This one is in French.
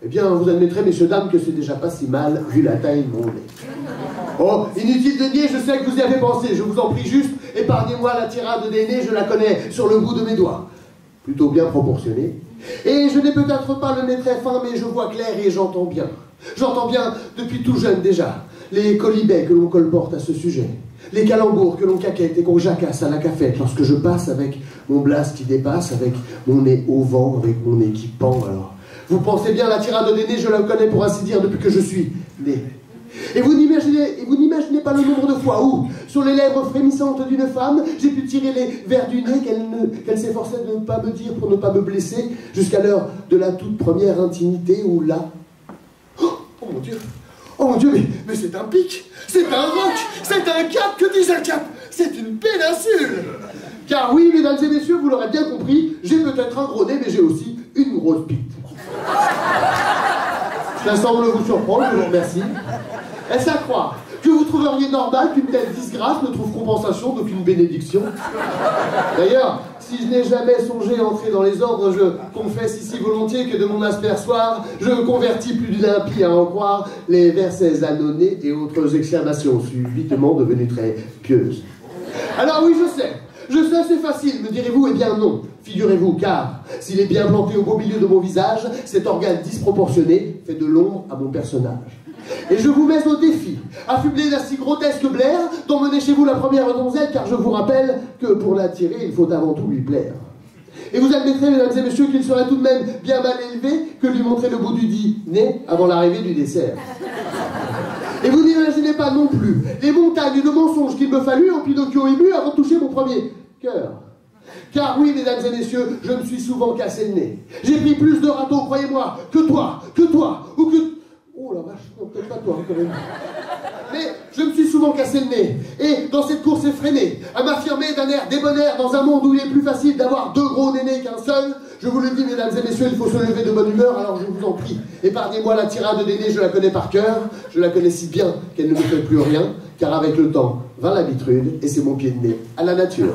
Eh bien, vous admettrez, messieurs, dames, que c'est déjà pas si mal, vu la taille de mon nez. Oh, inutile de nier, je sais que vous y avez pensé, je vous en prie juste, épargnez-moi la tirade des nez, je la connais sur le bout de mes doigts. Plutôt bien proportionnée. Et je n'ai peut-être pas le nez très fin, mais je vois clair et j'entends bien. J'entends bien depuis tout jeune déjà, les colibets que l'on colporte à ce sujet, les calembours que l'on caquette et qu'on jacasse à la cafette lorsque je passe avec mon blase qui dépasse, avec mon nez au vent, avec mon nez qui pend. Alors, vous pensez bien, la tirade des nez, je la connais pour ainsi dire depuis que je suis né. Et vous n'imaginez pas le nombre de fois où, sur les lèvres frémissantes d'une femme, j'ai pu tirer les vers du nez qu'elle s'efforçait de ne pas me dire pour ne pas me blesser, jusqu'à l'heure de la toute première intimité où là... Oh mon Dieu! Oh mon Dieu, mais c'est un pic! C'est un roc! C'est un cap! Que dis-je un cap? C'est une péninsule! Car oui, mesdames et messieurs, vous l'aurez bien compris, j'ai peut-être un gros nez, mais j'ai aussi une grosse bite. Ça semble vous surprendre, je vous remercie. Est-ce à croire que vous trouveriez normal qu'une telle disgrâce ne trouve compensation d'aucune bénédiction? D'ailleurs, si je n'ai jamais songé à entrer dans les ordres, je confesse ici volontiers que de mon aspersoir, je convertis plus d'une impie à en croire les versets annonnés et autres exclamations subitement devenues très pieuses. Alors oui, je sais, c'est facile, me direz-vous, eh bien non. Figurez-vous, car s'il est bien planté au beau milieu de mon visage, cet organe disproportionné fait de l'ombre à mon personnage. Et je vous mets au défi, affublé d'un si grotesque blaire, d'emmener chez vous la première donzelle, car je vous rappelle que pour l'attirer, il faut avant tout lui plaire. Et vous admettrez, mesdames et messieurs, qu'il serait tout de même bien mal élevé que lui montrer le bout du dit nez avant l'arrivée du dessert. Et vous n'imaginez pas non plus les montagnes de mensonges qu'il me fallut en Pinocchio ému avant de toucher mon premier cœur. Car oui, mesdames et messieurs, je me suis souvent cassé le nez. J'ai pris plus de râteaux, croyez-moi, que toi, ou que... Oh la vache, non, peut-être pas toi, quand même. Mais je me suis souvent cassé le nez. Et dans cette course effrénée, à m'affirmer d'un air débonnaire dans un monde où il est plus facile d'avoir deux gros nénés qu'un seul, je vous le dis, mesdames et messieurs, il faut se lever de bonne humeur, alors je vous en prie. Épargnez-moi la tirade des nez, je la connais par cœur. Je la connais si bien qu'elle ne me fait plus rien, car avec le temps, vint l'habitude, et c'est mon pied de nez à la nature.